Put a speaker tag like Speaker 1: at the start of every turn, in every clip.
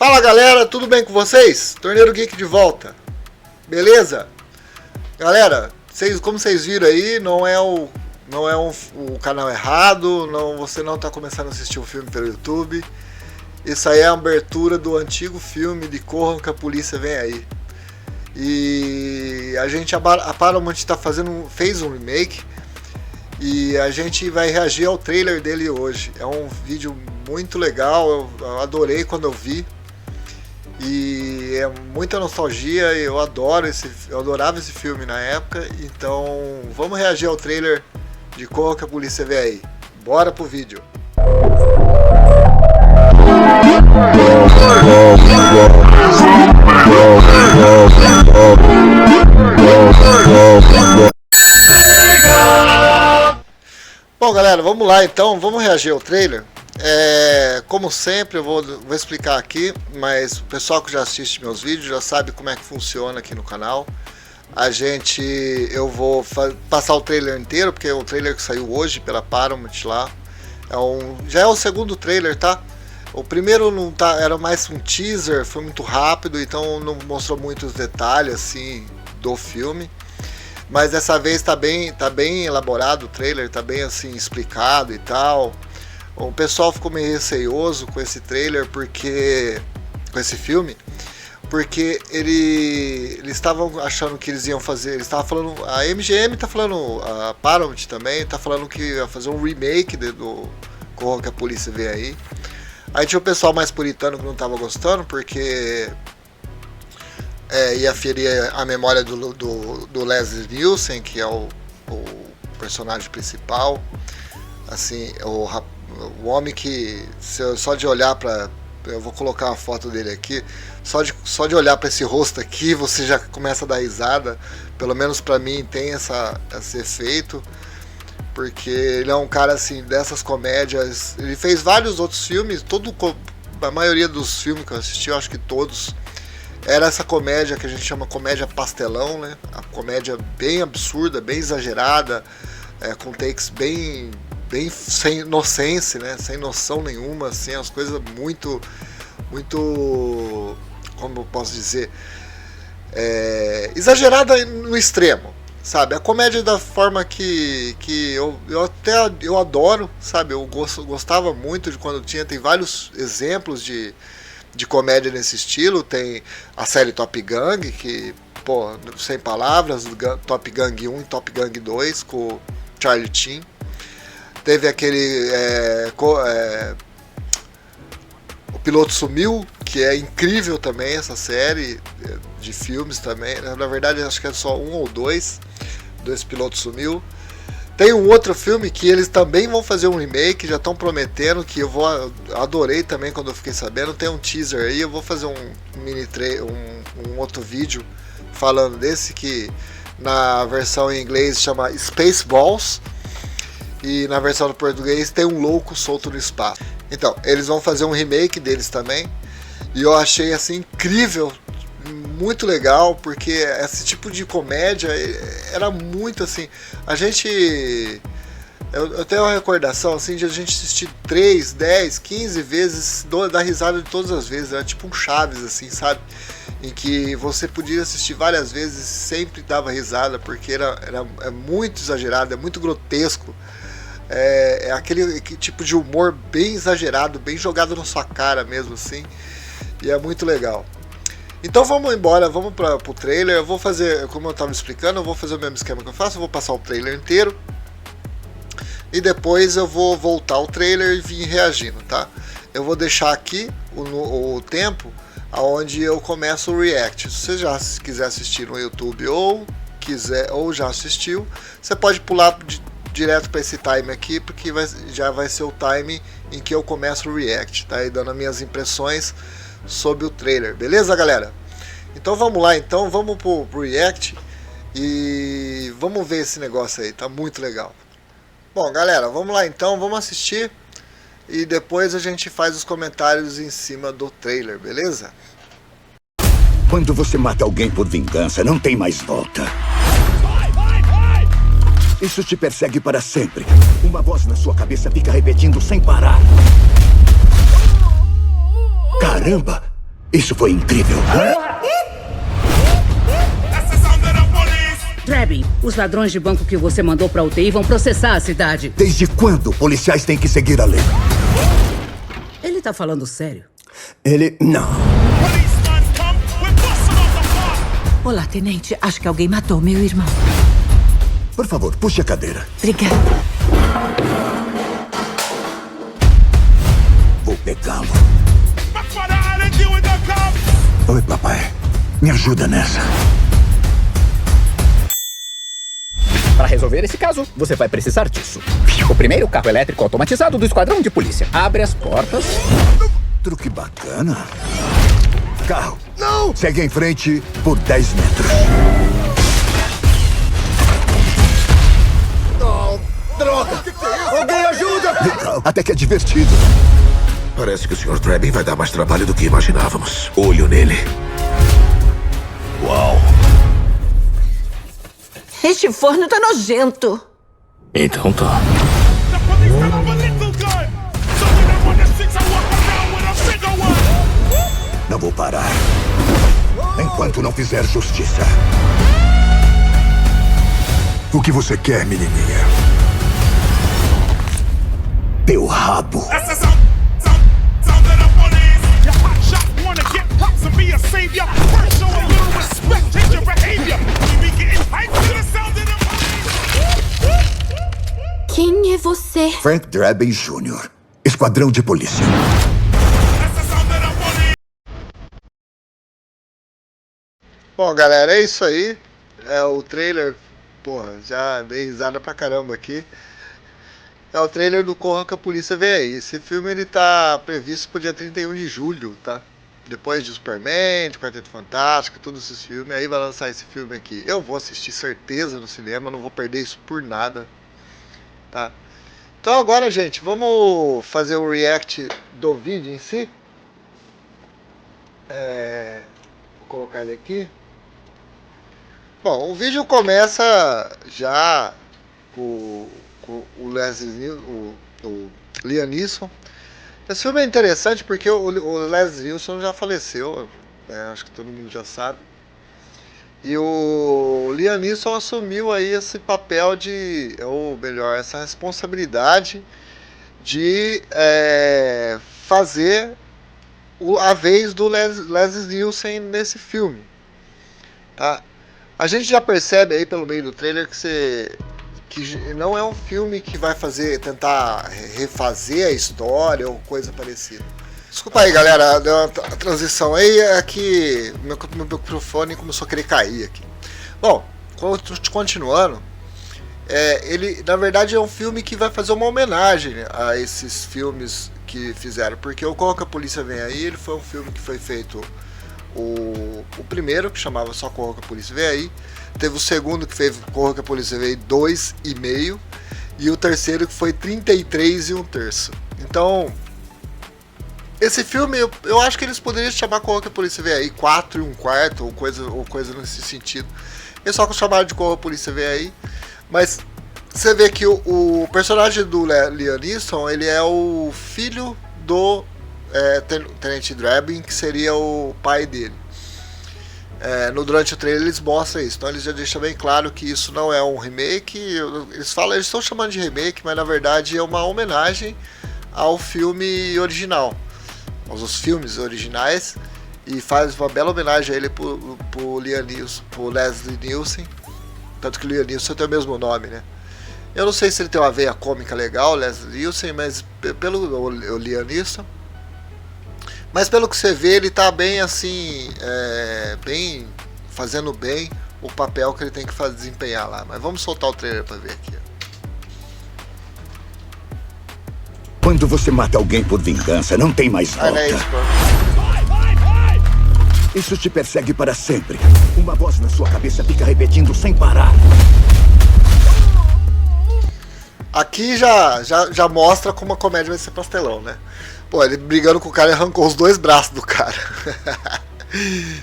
Speaker 1: Fala galera, tudo bem com vocês? Torneiro Geek de volta, beleza? Galera, como vocês viram aí, não é o canal errado, você não está começando a assistir um filme pelo YouTube. Isso aí é a abertura do antigo filme de Corram que a Polícia Vem Aí. E a Paramount fez um remake e a gente vai reagir ao trailer dele hoje. É um vídeo muito legal, eu adorei quando eu vi. E é muita nostalgia, eu adorava esse filme na época. Então vamos reagir ao trailer de Corram que a Polícia Vem Aí. Bora pro vídeo. Bom galera, vamos lá então, vamos reagir ao trailer. Como sempre eu vou explicar aqui, mas o pessoal que já assiste meus vídeos já sabe como é que funciona aqui no canal. Eu vou passar o trailer inteiro, porque é o trailer que saiu hoje pela Paramount lá. Já é o segundo trailer, tá? O primeiro não tá, era mais um teaser, foi muito rápido, então não mostrou muitos detalhes assim do filme. Mas dessa vez tá bem elaborado o trailer, tá bem assim explicado e tal. O pessoal ficou meio receioso com esse trailer, com esse filme, porque eles estavam achando que eles iam fazer, eles estavam falando, a MGM tá falando, a Paramount também tá falando que ia fazer um remake do Corram que a Polícia Vem Aí. Aí tinha o pessoal mais puritano que não tava gostando, porque ia ferir a memória do Leslie Nielsen, que é o personagem principal, assim, o homem que, só de olhar para, eu vou colocar uma foto dele aqui, só de olhar para esse rosto aqui você já começa a dar risada. Pelo menos para mim tem esse efeito, porque ele é um cara assim dessas comédias. Ele fez vários outros filmes, a maioria dos filmes que eu assisti, eu acho que todos era essa comédia que a gente chama comédia pastelão, né? A comédia bem absurda, bem exagerada, com takes bem sem inocência, né? Sem noção nenhuma, assim, as coisas muito, como eu posso dizer, exagerada no extremo, sabe? A comédia da forma que eu adoro, sabe? Eu gostava muito de quando tem vários exemplos de comédia nesse estilo. Tem a série Top Gang, que, pô, sem palavras, Top Gang 1 e Top Gang 2 com o Charlie Sheen. Teve aquele O Piloto Sumiu, que é incrível também, essa série de filmes também. Na verdade acho que é só um ou dois Piloto Sumiu. Tem um outro filme que eles também vão fazer um remake, já estão prometendo, que adorei também quando eu fiquei sabendo. Tem um teaser aí, eu vou fazer um outro vídeo falando desse, que na versão em inglês chama Spaceballs. E na versão do português tem Um Louco Solto no Espaço. Então, eles vão fazer um remake deles também. E eu achei assim incrível, muito legal, porque esse tipo de comédia era muito assim. Eu tenho uma recordação assim de a gente assistir 3, 10, 15 vezes, dar risada de todas as vezes. Era tipo um Chaves, assim, sabe? Em que você podia assistir várias vezes e sempre dava risada, porque é muito exagerado, é muito grotesco. É aquele tipo de humor bem exagerado, bem jogado na sua cara mesmo, assim. E é muito legal. Então vamos embora, vamos pro trailer. Eu vou fazer, como eu estava explicando, eu vou fazer o mesmo esquema que eu faço. Eu vou passar o trailer inteiro e depois eu vou voltar ao trailer e vir reagindo, tá? Eu vou deixar aqui o tempo aonde eu começo o react. Se você já quiser assistir no YouTube ou já assistiu, você pode pular direto para esse time aqui, porque já vai ser o time em que eu começo o react, tá? E dando as minhas impressões sobre o trailer, beleza galera? Então vamos lá, então vamos pro react e vamos ver esse negócio aí, tá muito legal. Bom galera, vamos lá então, vamos assistir e depois a gente faz os comentários em cima do trailer, beleza?
Speaker 2: Quando você mata alguém por vingança, não tem mais volta. Isso te persegue para sempre. Uma voz na sua cabeça fica repetindo sem parar. Caramba! Isso foi incrível.
Speaker 3: Drabbing, os ladrões de banco que você mandou pra UTI vão processar a cidade.
Speaker 2: Desde quando policiais têm que seguir a lei?
Speaker 3: Ele tá falando sério.
Speaker 2: Ele... não.
Speaker 4: Olá, tenente. Acho que alguém matou meu irmão.
Speaker 2: Por favor, puxe a cadeira.
Speaker 4: Obrigada.
Speaker 2: Vou pegá-lo. Oi, papai. Me ajuda nessa.
Speaker 5: Para resolver esse caso, você vai precisar disso. O primeiro carro elétrico automatizado do esquadrão de polícia. Abre as portas.
Speaker 2: Truque bacana. Carro. Não! Segue em frente por 10 metros.
Speaker 6: Oh, droga! Alguém ajuda!
Speaker 2: Legal. Até que é divertido.
Speaker 6: Parece que o Sr. Drabbing vai dar mais trabalho do que imaginávamos. Olho nele. Uau!
Speaker 4: Este forno tá nojento.
Speaker 6: Então tá.
Speaker 2: Não vou parar enquanto não fizer justiça. O que você quer, menininha? Teu rabo.
Speaker 7: Quem é você?
Speaker 2: Frank Drabbing Jr., Esquadrão de Polícia.
Speaker 1: Bom, galera, é isso aí. É o trailer. Porra, já dei risada pra caramba aqui. É o trailer do Corra que a Polícia Vem Aí. Esse filme ele tá previsto pro dia 31 de julho, tá? Depois de Superman, de Quarteto Fantástico, todos esses filmes. Aí vai lançar esse filme aqui. Eu vou assistir certeza no cinema, não vou perder isso por nada. Tá? Então agora, gente, vamos fazer o react do vídeo em si. Vou colocar ele aqui. Bom, o vídeo começa já com o Leslie, o Liam Neeson. Esse filme é interessante porque o Leslie Nielsen já faleceu, né? Acho que todo mundo já sabe. E o Liam Neeson assumiu aí esse papel de, ou melhor, essa responsabilidade de fazer a vez do Leslie Nielsen nesse filme, tá? A gente já percebe aí pelo meio do trailer que não é um filme que vai tentar refazer a história ou coisa parecida. Desculpa aí, galera, deu uma transição aí, é que meu microfone começou a querer cair aqui. Bom, continuando, ele na verdade é um filme que vai fazer uma homenagem a esses filmes que fizeram, porque o Corra que a Polícia Vem Aí, ele foi um filme que foi feito o primeiro, que chamava só Corra que a Polícia Vem Aí, teve o segundo que fez Corra que a Polícia Vem Aí 2,5, e o terceiro que foi 33 1/3. Então, esse filme, eu acho que eles poderiam chamar Corra que a Polícia Vem Aí 4 1/4, ou coisa nesse sentido. Eles só chamaram de Corra que a Polícia Vem Aí, mas você vê que o personagem do Liam Neeson, ele é o filho do Tenente Drabbing, que seria o pai dele. Durante o trailer eles mostram isso, então eles já deixam bem claro que isso não é um remake. Eles estão chamando de remake, mas na verdade é uma homenagem ao filme original, aos filmes originais, e faz uma bela homenagem a ele pro Liam Neeson, pro Leslie Nielsen, tanto que o Liam Neeson tem o mesmo nome, né? Eu não sei se ele tem uma veia cômica legal, Leslie Nielsen, mas o Liam Neeson. Mas pelo que você vê, ele tá bem assim, fazendo bem o papel que ele tem que desempenhar lá. Mas vamos soltar o trailer pra ver aqui.
Speaker 2: Quando você mata alguém por vingança, não tem mais volta. Isso te persegue para sempre. Uma voz na sua cabeça fica repetindo sem parar.
Speaker 1: Aqui já mostra como a comédia vai ser pastelão, né? Pô, ele brigando com o cara e arrancou os 2 braços do cara.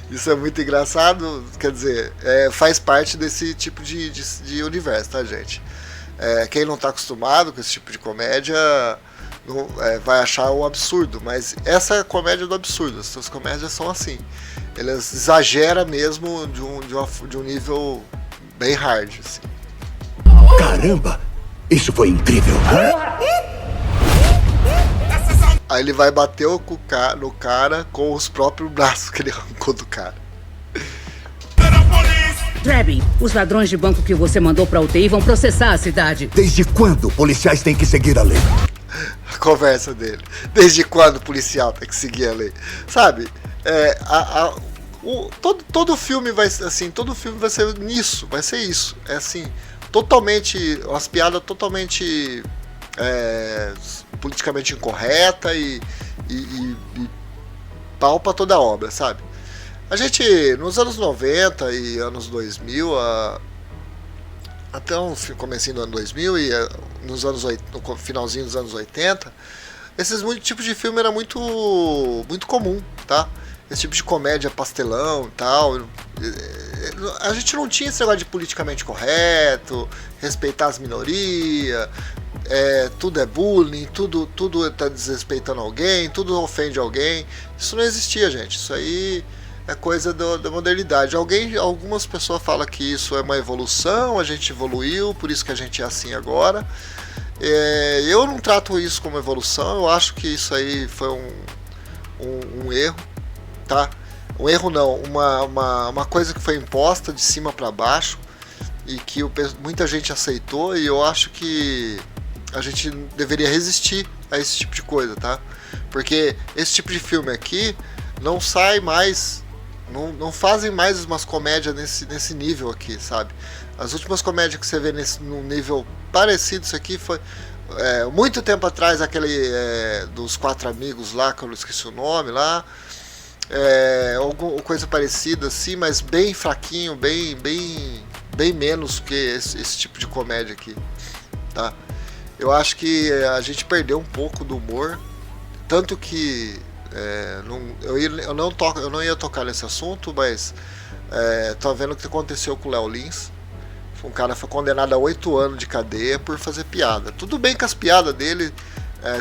Speaker 1: Isso é muito engraçado, quer dizer, faz parte desse tipo de universo, tá, gente? Quem não tá acostumado com esse tipo de comédia vai achar um absurdo, mas essa é a comédia do absurdo. Essas comédias são assim, elas exageram mesmo de um nível bem hard, assim.
Speaker 2: Caramba, isso foi incrível.
Speaker 1: Aí ele vai bater no cara com os próprios braços que ele arrancou do cara.
Speaker 3: Trebin, os ladrões de banco que você mandou pra UTI vão processar a cidade.
Speaker 2: Desde quando policiais têm que seguir a lei?
Speaker 1: A conversa dele. Desde quando o policial tem que seguir a lei? Sabe? Todo filme vai assim, todo filme vai ser nisso, vai ser isso. É assim, totalmente, umas piadas totalmente politicamente incorreta e pau pra toda a obra, sabe? A gente, nos anos 90 e anos 2000, até o comecinho do ano 2000 e no finalzinho dos anos 80, esses tipos de filme era muito comum, tá? Esse tipo de comédia pastelão e tal. A gente não tinha esse negócio de politicamente correto, respeitar as minorias, tudo é bullying, tudo está desrespeitando alguém, tudo ofende alguém. Isso não existia, gente. Isso aí é coisa da modernidade. Algumas pessoas falam que isso é uma evolução, a gente evoluiu, por isso que a gente é assim agora. Eu não trato isso como evolução, eu acho que isso aí foi um erro, tá? Um erro não, uma coisa que foi imposta de cima para baixo e que muita gente aceitou, e eu acho que a gente deveria resistir a esse tipo de coisa, tá? Porque esse tipo de filme aqui não sai mais, não fazem mais umas comédias nesse nível aqui, sabe? As últimas comédias que você vê num nível parecido, isso aqui foi muito tempo atrás, aquele dos 4 amigos lá, que eu não esqueci o nome lá, alguma coisa parecida assim, mas bem fraquinho, bem menos que esse tipo de comédia aqui, tá? Eu acho que a gente perdeu um pouco do humor, tanto que eu não ia tocar nesse assunto, mas tô vendo o que aconteceu com o Léo Lins. Um cara foi condenado a 8 anos de cadeia por fazer piada. Tudo bem que as piadas dele,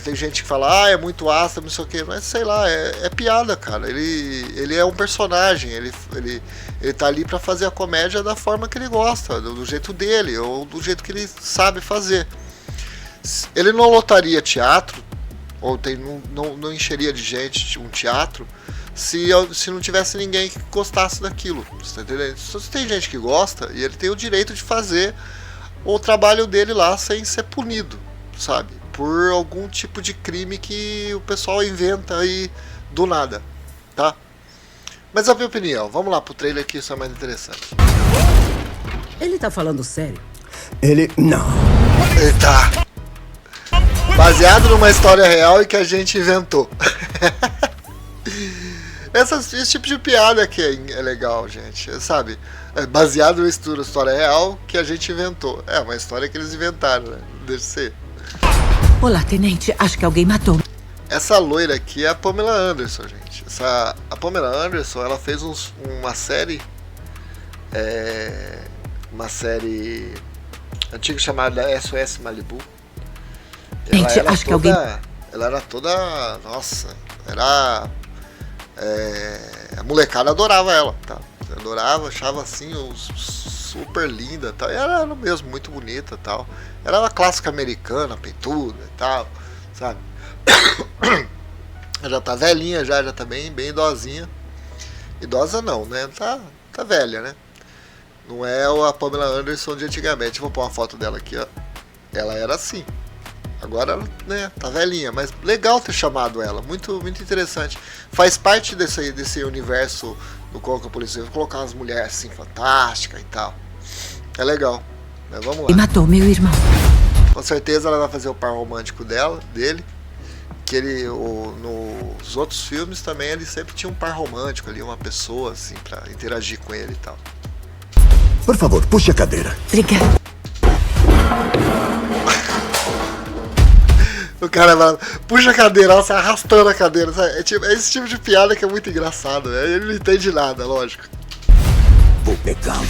Speaker 1: tem gente que fala, é muito ácido, não sei o que, mas sei lá, é piada, cara. Ele é um personagem, ele tá ali pra fazer a comédia da forma que ele gosta, do jeito dele, ou do jeito que ele sabe fazer. Ele não lotaria teatro, ou não encheria de gente um teatro, se não tivesse ninguém que gostasse daquilo, você tá entendendo? Se tem gente que gosta, e ele tem o direito de fazer o trabalho dele lá sem ser punido, sabe? Por algum tipo de crime que o pessoal inventa aí do nada, tá? Mas a minha opinião, vamos lá pro trailer que isso é mais interessante.
Speaker 3: Ele tá falando sério?
Speaker 2: Ele não.
Speaker 1: Ele tá baseado numa história real e que a gente inventou. Esse tipo de piada aqui é legal, gente, sabe? É baseado numa história real que a gente inventou. É uma história que eles inventaram, né? Deve ser.
Speaker 4: Olá, tenente. Acho que alguém matou.
Speaker 1: Essa loira aqui é a Pamela Anderson, gente. A Pamela Anderson, ela fez uma série antiga chamada SOS Malibu.
Speaker 4: Acho que alguém...
Speaker 1: Ela era toda... Nossa, era... a molecada adorava ela, tá? Adorava, achava assim, super linda, tá? E ela era mesmo muito bonita, tal. Era uma clássica americana, peituda e tal, sabe? Ela já tá velhinha, já tá bem idosinha. Idosa não, né? Tá velha, né? Não é a Pamela Anderson de antigamente. Vou pôr uma foto dela aqui, ó. Ela era assim. Agora, né, tá velhinha, mas legal ter chamado ela, muito interessante. Faz parte desse universo do Coca Policial, vou colocar umas mulheres assim, fantásticas e tal. É legal, mas vamos lá.
Speaker 4: E matou meu irmão.
Speaker 1: Com certeza ela vai fazer o par romântico dele, que nos outros filmes também ele sempre tinha um par romântico ali, uma pessoa assim, pra interagir com ele e tal.
Speaker 2: Por favor, puxe a cadeira.
Speaker 4: Obrigada.
Speaker 1: O cara vai, puxa a cadeira, ela sai arrastando a cadeira, sabe? É esse tipo de piada que é muito engraçado, né? Ele não entende nada, lógico.
Speaker 2: Vou pegá-lo.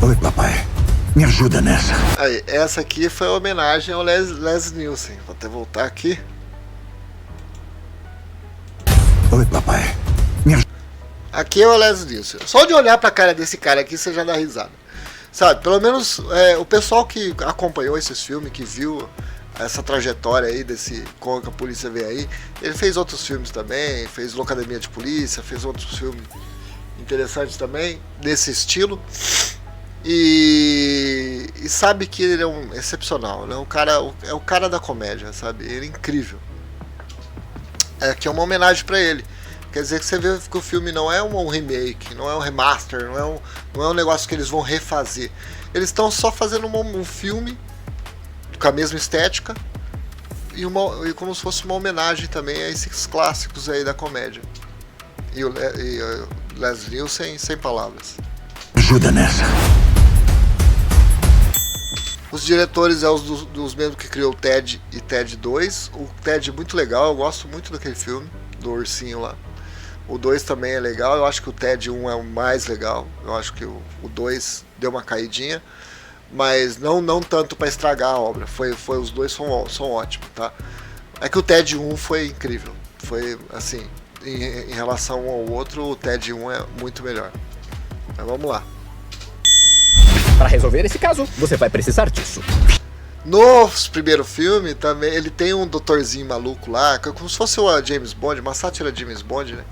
Speaker 2: Oi, papai. Me ajuda nessa.
Speaker 1: Aí, essa aqui foi uma homenagem ao Leslie Nielsen. Vou até voltar aqui.
Speaker 2: Oi, papai. Me ajuda.
Speaker 1: Aqui é o Leslie Nielsen. Só de olhar pra cara desse cara aqui, você já dá risada. Sabe, pelo menos o pessoal que acompanhou esses filmes, que viu essa trajetória aí desse Como que a Polícia Vem Aí, ele fez outros filmes também, fez Locademia de Polícia, fez outros filmes interessantes também, desse estilo. E sabe que ele é um excepcional, né? É o cara da comédia, sabe? Ele é incrível. Que é uma homenagem pra ele. Quer dizer que você vê que o filme não é um remake, não é um remaster, não é um negócio que eles vão refazer. Eles estão só fazendo um filme com a mesma estética e como se fosse uma homenagem também a esses clássicos aí da comédia. E o Leslie Nielsen sem palavras.
Speaker 2: Ajuda nessa.
Speaker 1: Os diretores é os dos mesmos que criou o Ted e Ted 2. O Ted é muito legal, eu gosto muito daquele filme, do ursinho lá. O 2 também é legal, eu acho que o Ted 1 é o mais legal. Eu acho que o 2 deu uma caidinha, mas não tanto para estragar a obra. Os dois são ótimos, tá? É que o Ted 1 foi incrível. Foi assim, em relação um ao outro, o Ted 1 é muito melhor. Mas vamos lá.
Speaker 5: Para resolver esse caso, você vai precisar disso.
Speaker 1: No primeiro filme, também, ele tem um doutorzinho maluco lá, como se fosse o James Bond, uma sátira James Bond, né?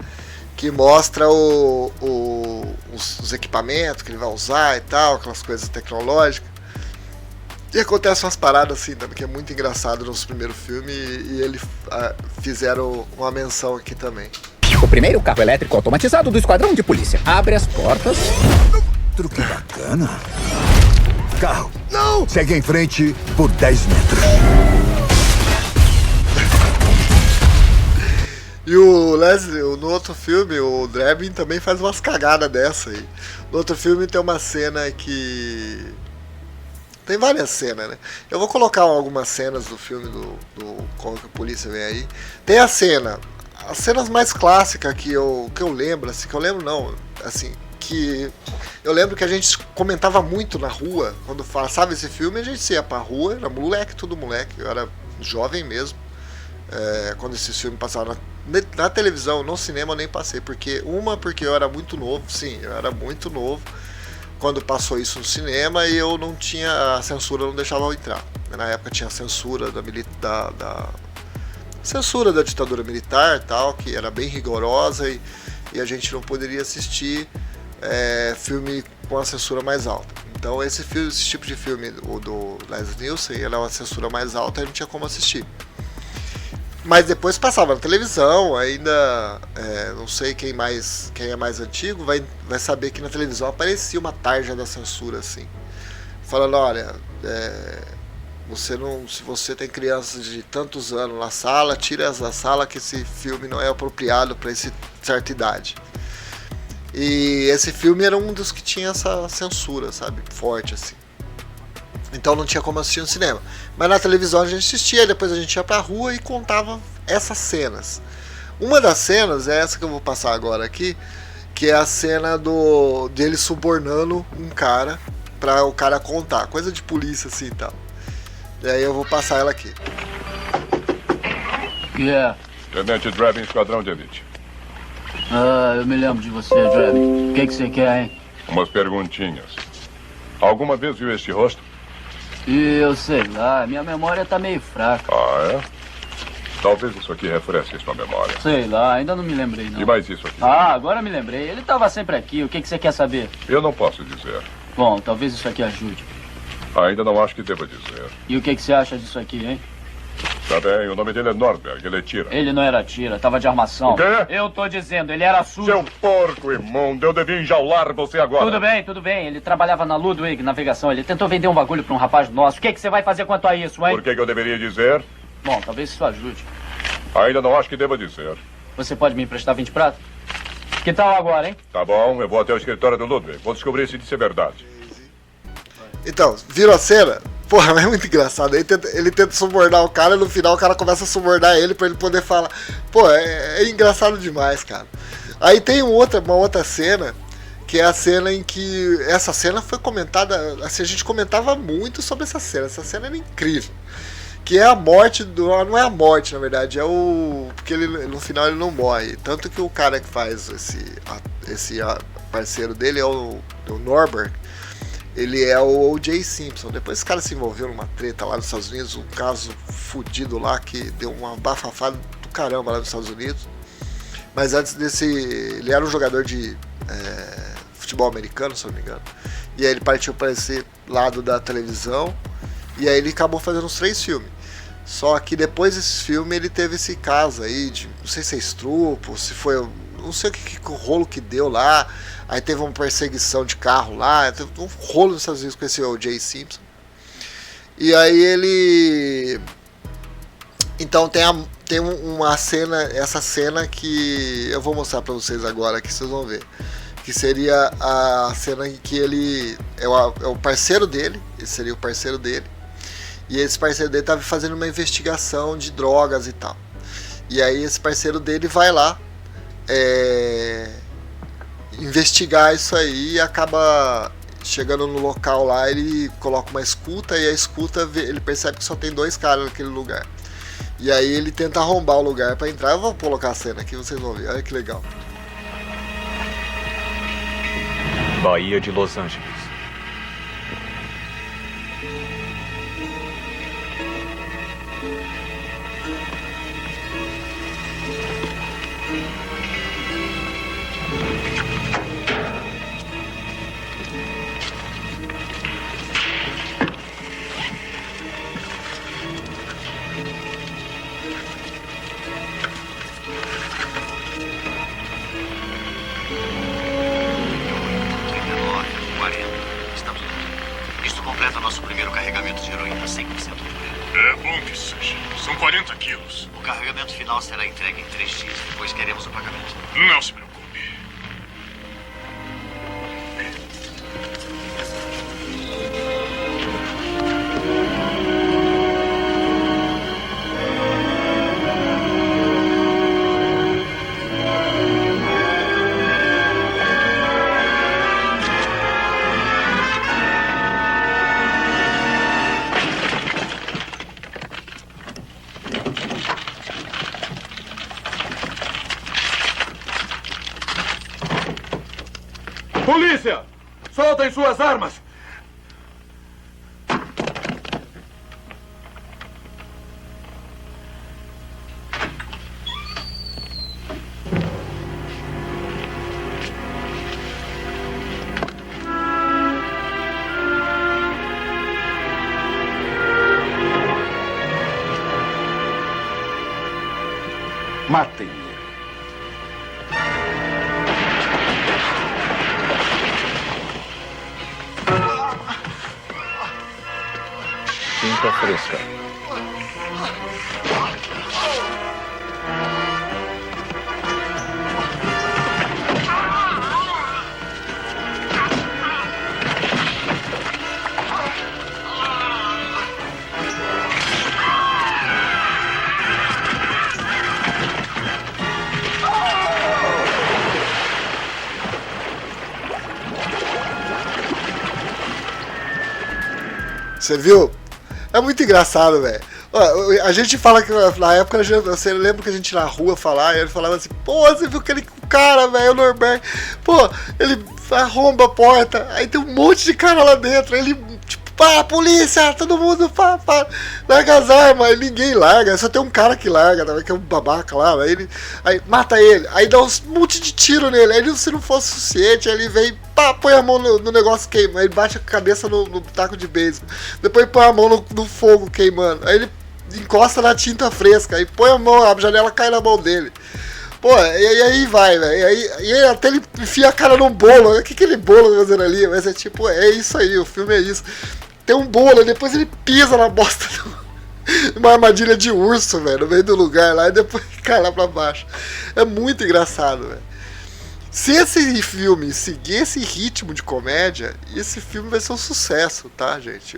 Speaker 1: Que mostra os equipamentos que ele vai usar e tal, aquelas coisas tecnológicas. E acontecem umas paradas assim também, que é muito engraçado nos primeiros filmes, e eles fizeram uma menção aqui também.
Speaker 5: O primeiro carro elétrico automatizado do esquadrão de polícia. Abre as portas.
Speaker 2: Truque bacana. Carro, não! Segue em frente por 10 metros.
Speaker 1: E o Leslie, no outro filme, o Drebin também faz umas cagadas dessa aí. No outro filme tem uma cena que... Tem várias cenas, né? Eu vou colocar algumas cenas do filme do Como que a Polícia Vem Aí. Tem a cena... As cenas mais clássicas que eu lembro, assim, que eu lembro não, assim... que eu lembro que a gente comentava muito na rua, quando passava esse filme, a gente ia pra rua, era moleque, tudo moleque, eu era jovem mesmo, quando esse filme passava na televisão, no cinema eu nem passei, porque eu era muito novo, sim, eu era muito novo, quando passou isso no cinema e eu não tinha, a censura não deixava eu entrar, na época tinha a censura censura da ditadura militar tal, que era bem rigorosa e a gente não poderia assistir filme com a censura mais alta. Então esse tipo de filme, o do Leslie Nielsen, ele é uma censura mais alta e não tinha como assistir. Mas depois passava na televisão, ainda não sei quem é mais antigo vai saber que na televisão aparecia uma tarja da censura assim, falando, olha, se você tem crianças de tantos anos na sala, tira elas da sala que esse filme não é apropriado para essa certa idade. E esse filme era um dos que tinha essa censura, sabe, forte assim. Então não tinha como assistir no cinema. Mas na televisão a gente assistia, depois a gente ia pra rua e contava essas cenas. Uma das cenas é essa que eu vou passar agora aqui, que é a cena dele subornando um cara pra o cara contar, coisa de polícia assim e tal. E aí eu vou passar ela aqui.
Speaker 7: Que é?
Speaker 8: Tenente Drebin, Esquadrão de Elite.
Speaker 7: Ah, eu me lembro de você, Drebin. O que você quer, hein?
Speaker 8: Umas perguntinhas. Alguma vez viu este rosto?
Speaker 7: Eu sei lá, minha memória tá meio fraca.
Speaker 8: Ah, é? Talvez isso aqui refresque sua memória.
Speaker 7: Sei lá, ainda não me lembrei, não.
Speaker 8: E mais isso aqui?
Speaker 7: Ah, agora me lembrei. Ele tava sempre aqui. O que você quer saber?
Speaker 8: Eu não posso dizer.
Speaker 7: Bom, talvez isso aqui ajude.
Speaker 8: Ainda não acho que deva dizer.
Speaker 7: E o que você acha disso aqui, hein?
Speaker 8: Tá bem, o nome dele é Nordberg, ele é tira.
Speaker 7: Ele não era tira, tava de armação.
Speaker 8: O quê?
Speaker 7: Eu tô dizendo, ele era sujo.
Speaker 8: Seu porco imundo, eu devia enjaular você agora.
Speaker 7: Tudo bem. Ele trabalhava na Ludwig Navegação. Ele tentou vender um bagulho pra um rapaz nosso. O que você vai fazer quanto a isso, hein?
Speaker 8: Por que eu deveria dizer?
Speaker 7: Bom, talvez isso ajude.
Speaker 8: Ainda não acho que deva dizer.
Speaker 7: Você pode me emprestar 20 pratos? Que tal agora, hein?
Speaker 8: Tá bom, eu vou até o escritório do Ludwig. Vou descobrir se isso é verdade.
Speaker 1: Então, viram a cena? Porra, mas é muito engraçado. Ele tenta subornar o cara e no final o cara começa a subornar ele pra ele poder falar. Pô, é engraçado demais, cara. Aí tem uma outra cena Que é a cena em que... Essa cena foi comentada... Assim, a gente comentava muito sobre essa cena. Essa cena era incrível. Que é a morte do... Não é a morte, na verdade. É o... Porque ele, no final ele não morre. Tanto que o cara que faz esse parceiro dele é o Norbert. Ele é o O.J. Simpson. Depois esse cara se envolveu numa treta lá nos Estados Unidos. Um caso fudido lá que deu uma bafafada do caramba lá nos Estados Unidos. Mas antes desse... Ele era um jogador de futebol americano, se não me engano. E aí ele partiu para esse lado da televisão. E aí ele acabou fazendo uns 3 filmes. Só que depois desse filme ele teve esse caso aí de... Não sei se é estupro, se foi... Não sei o que rolo que deu lá. Aí teve uma perseguição de carro lá. Teve um rolo nos Estados Unidos com esse O.J. Simpson. E aí ele... Então tem uma cena... Essa cena que eu vou mostrar pra vocês agora, que vocês vão ver. Que seria a cena em que ele... É o parceiro dele. Esse seria o parceiro dele. E esse parceiro dele estava fazendo uma investigação de drogas e tal. E aí esse parceiro dele vai lá investigar isso aí e acaba chegando no local lá, ele coloca uma escuta e a escuta ele percebe que só tem 2 caras naquele lugar. E aí ele tenta arrombar o lugar para entrar. Eu vou colocar a cena aqui, vocês vão ver. Olha que legal.
Speaker 9: Bahia de Los Angeles.
Speaker 10: Nosso primeiro carregamento de heroína 100% pura.
Speaker 8: É bom que seja. São 40 quilos.
Speaker 10: O carregamento final será entregue em 3 dias. Depois queremos o pagamento.
Speaker 8: Não se preocupe.
Speaker 11: Polícia! Soltem suas armas! Matem-me.
Speaker 9: Tinta fresca.
Speaker 1: Você viu? É muito engraçado, velho. A gente fala que na época, você lembra que a gente ia na rua falar, e ele falava assim, pô, você viu aquele cara, velho, o Norberto, pô, ele arromba a porta, aí tem um monte de cara lá dentro, ele, tipo, pá, polícia, todo mundo, pá, larga as armas, e ninguém larga, só tem um cara que larga, também, que é um babaca lá, aí mata ele, aí dá um monte de tiro nele, aí se não fosse suficiente, aí ele vem, pá, põe a mão no negócio queima, aí ele bate a cabeça no taco de beisebol, depois põe a mão no fogo queimando, aí ele encosta na tinta fresca, aí põe a mão, a janela cai na mão dele. Pô, e aí vai, velho. E aí até ele enfia a cara num bolo. O que aquele bolo fazendo ali? Mas é tipo, é isso aí, o filme é isso. Tem um bolo, depois ele pisa na bosta uma armadilha de urso, velho, no meio do lugar lá, e depois cai lá pra baixo. É muito engraçado, velho. Se esse filme seguir esse ritmo de comédia, esse filme vai ser um sucesso, tá, gente?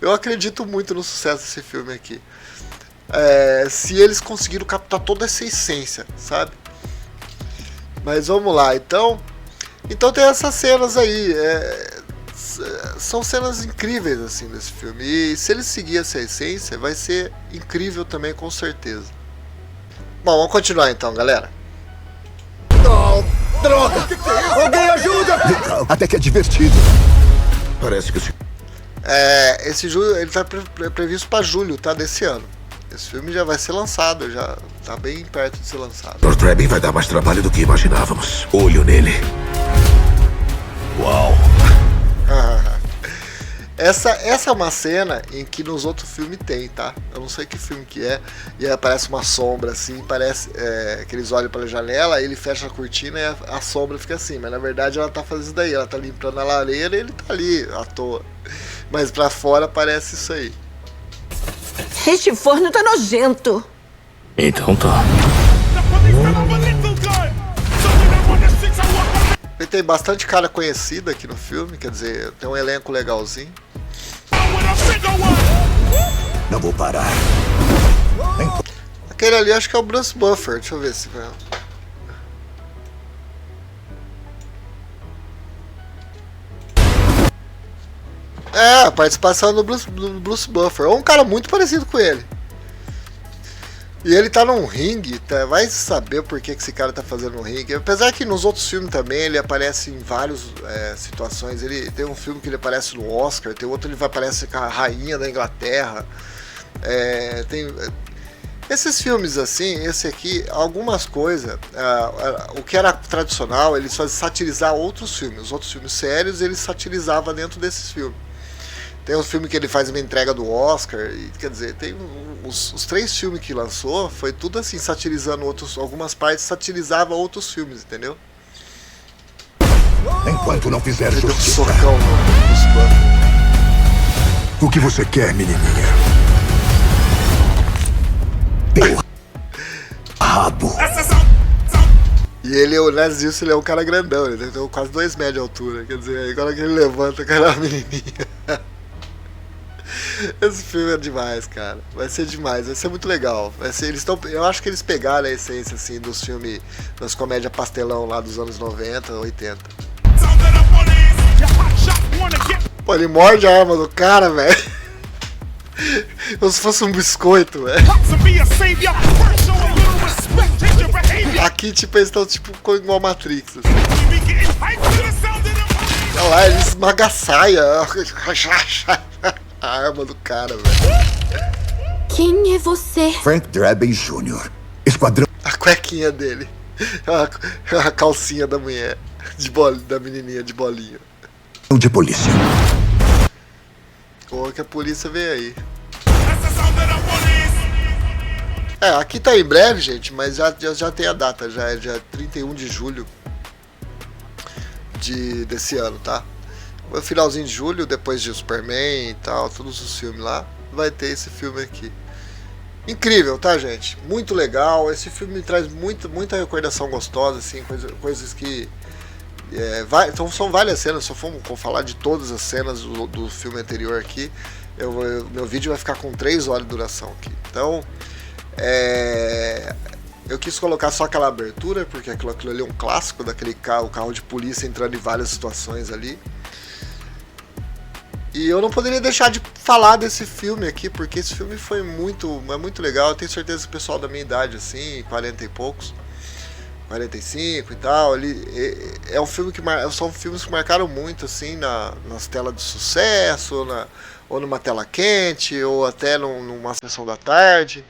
Speaker 1: Eu acredito muito no sucesso desse filme aqui. Se eles conseguiram captar toda essa essência, sabe? Mas vamos lá, então. Então tem essas cenas aí, são cenas incríveis assim desse filme. E se ele seguir essa essência, vai ser incrível também, com certeza. Bom, vamos continuar então, galera.
Speaker 2: Oh, droga! Alguém ajuda! Legal, até que é divertido.
Speaker 6: Parece que o senhor...
Speaker 1: Esse julho, ele tá previsto para julho, tá? Desse ano. Esse filme já vai ser lançado, já tá bem perto de ser lançado.
Speaker 6: Sr. Trebin vai dar mais trabalho do que imaginávamos. Olho nele.
Speaker 2: Uau!
Speaker 1: Essa é uma cena em que nos outros filmes tem, tá? Eu não sei que filme que é. E aí aparece uma sombra assim, parece que eles olham pela janela, aí ele fecha a cortina e a sombra fica assim. Mas na verdade ela tá fazendo isso daí, ela tá limpando a lareira e ele tá ali à toa. Mas pra fora parece isso aí.
Speaker 4: Este forno tá nojento.
Speaker 9: Então tá.
Speaker 1: E tem bastante cara conhecida aqui no filme, quer dizer, tem um elenco legalzinho.
Speaker 2: Não vou parar.
Speaker 1: Aquele ali acho que é o Bruce Buffer, deixa eu ver se vai. A participação do Bruce Buffer, ou um cara muito parecido com ele. E ele tá num ringue, tá? Vai saber por que esse cara tá fazendo um ringue. Apesar que nos outros filmes também ele aparece em várias situações. Ele tem um filme que ele aparece no Oscar, tem outro que ele aparece com a rainha da Inglaterra. Tem esses filmes assim, esse aqui, algumas coisas, o que era tradicional, eles faziam satirizar outros filmes. Os outros filmes sérios ele satirizava dentro desses filmes. Tem um filme que ele faz uma entrega do Oscar, e, quer dizer, tem os 3 filmes que lançou, foi tudo assim, satirizando algumas partes, satirizava outros filmes, entendeu?
Speaker 2: Enquanto não fizer
Speaker 1: Ele deu um
Speaker 2: justiça.
Speaker 1: socão no Buffer.
Speaker 2: O que você quer, menininha? Teu rabo.
Speaker 1: E ele, o Leslie Nielsen, ele é um cara grandão, ele tem quase 2 metros de altura, quer dizer, agora que ele levanta, cara, é uma menininha. Esse filme é demais, cara. Vai ser demais, vai ser muito legal. Vai ser, eu acho que eles pegaram a essência assim, dos filmes, das comédias pastelão lá dos anos 90, 80. Pô, ele morde a arma do cara, velho. Como se fosse um biscoito, velho. Aqui, tipo, eles estão tipo igual Matrix, assim. Olha lá, ele esmaga a saia. A arma do cara, velho.
Speaker 4: Quem é você?
Speaker 2: Frank Drebin Jr. Esquadrão
Speaker 1: A cuequinha dele. A calcinha da mulher. Da menininha de bolinha.
Speaker 2: de polícia.
Speaker 1: Pô, que a polícia veio aí. Aqui tá em breve, gente, mas já tem a data. Já é dia 31 de julho desse ano, tá? No finalzinho de julho, depois de Superman e tal, todos os filmes lá, vai ter esse filme aqui. Incrível, tá, gente? Muito legal. Esse filme me traz muita recordação gostosa, assim, coisas que... então são várias cenas, se eu for falar de todas as cenas do filme anterior aqui, meu vídeo vai ficar com 3 horas de duração aqui. Então, eu quis colocar só aquela abertura, porque aquilo ali é um clássico daquele carro de polícia entrando em várias situações ali. E eu não poderia deixar de falar desse filme aqui, porque esse filme é muito legal. Eu tenho certeza que o pessoal da minha idade, assim, 40 e poucos, 45 e tal, é um filme são filmes que marcaram muito, assim, nas telas de sucesso, ou numa tela quente, ou até numa sessão da tarde.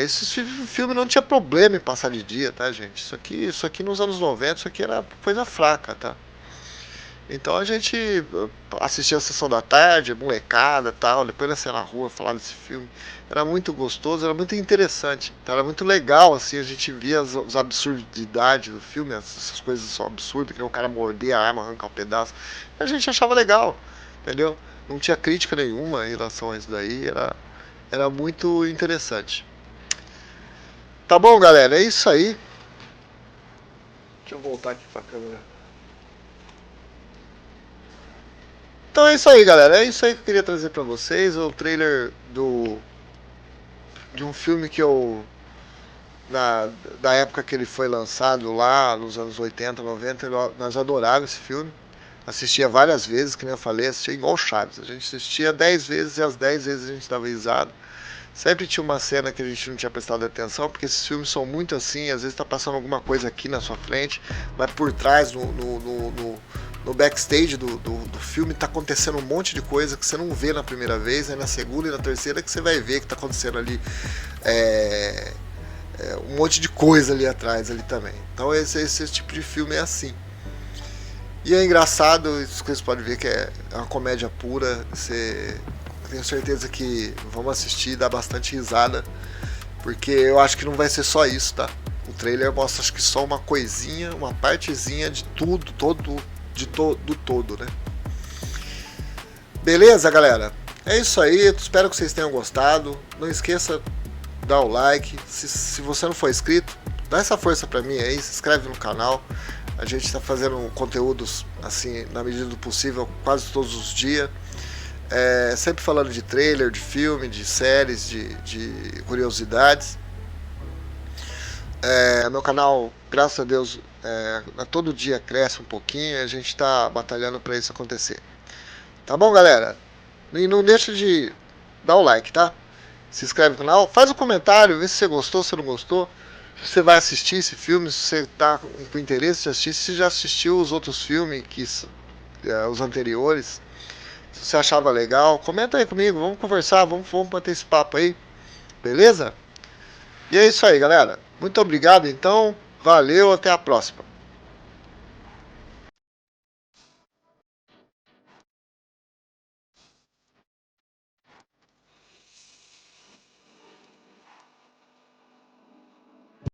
Speaker 1: Esse filme não tinha problema em passar de dia, tá, gente? Isso aqui nos anos 90, isso aqui era coisa fraca, tá? Então a gente assistia a sessão da tarde, molecada e tal, depois nascia na rua falar desse filme. Era muito gostoso, era muito interessante. Então, era muito legal, assim, a gente via as absurdidades do filme, essas coisas são absurdas, que o cara morder a arma, arrancar um pedaço. A gente achava legal, entendeu? Não tinha crítica nenhuma em relação a isso daí, era muito interessante. Tá bom, galera, é isso aí. Deixa eu voltar aqui pra câmera. Então é isso aí, galera. É isso aí que eu queria trazer pra vocês. O trailer de um filme que eu da época que ele foi lançado lá, nos anos 80, 90, nós adorávamos esse filme. Assistia várias vezes, que nem eu falei, assistia igual Chaves. A gente assistia 10 vezes e as 10 vezes a gente dava risada. Sempre tinha uma cena que a gente não tinha prestado atenção, porque esses filmes são muito assim, às vezes tá passando alguma coisa aqui na sua frente, mas por trás, no backstage do filme, tá acontecendo um monte de coisa que você não vê na primeira vez, aí na segunda e na terceira que você vai ver que tá acontecendo ali um monte de coisa ali atrás ali também. Então esse tipo de filme é assim. E é engraçado, isso que vocês podem ver que é uma comédia pura. Tenho certeza que vamos assistir e dar bastante risada, porque eu acho que não vai ser só isso, tá? O trailer mostra, acho que só uma coisinha, uma partezinha de tudo, do todo, né? Beleza, galera? É isso aí, espero que vocês tenham gostado. Não esqueça de dar o like. Se você não for inscrito, dá essa força pra mim aí, se inscreve no canal. A gente está fazendo conteúdos assim, na medida do possível, quase todos os dias. Sempre falando de trailer, de filme, de séries, de curiosidades. Meu canal, graças a Deus, todo dia cresce um pouquinho e a gente está batalhando para isso acontecer. Tá bom, galera? E não deixa de dar o like, tá? Se inscreve no canal, faz um comentário, vê se você gostou, se não gostou. Se você vai assistir esse filme, se você está com interesse de assistir, se você já assistiu os outros filmes, os anteriores. Se você achava legal, comenta aí comigo, vamos conversar, vamos bater esse papo aí, beleza? E é isso aí, galera. Muito obrigado, então, valeu, até a próxima.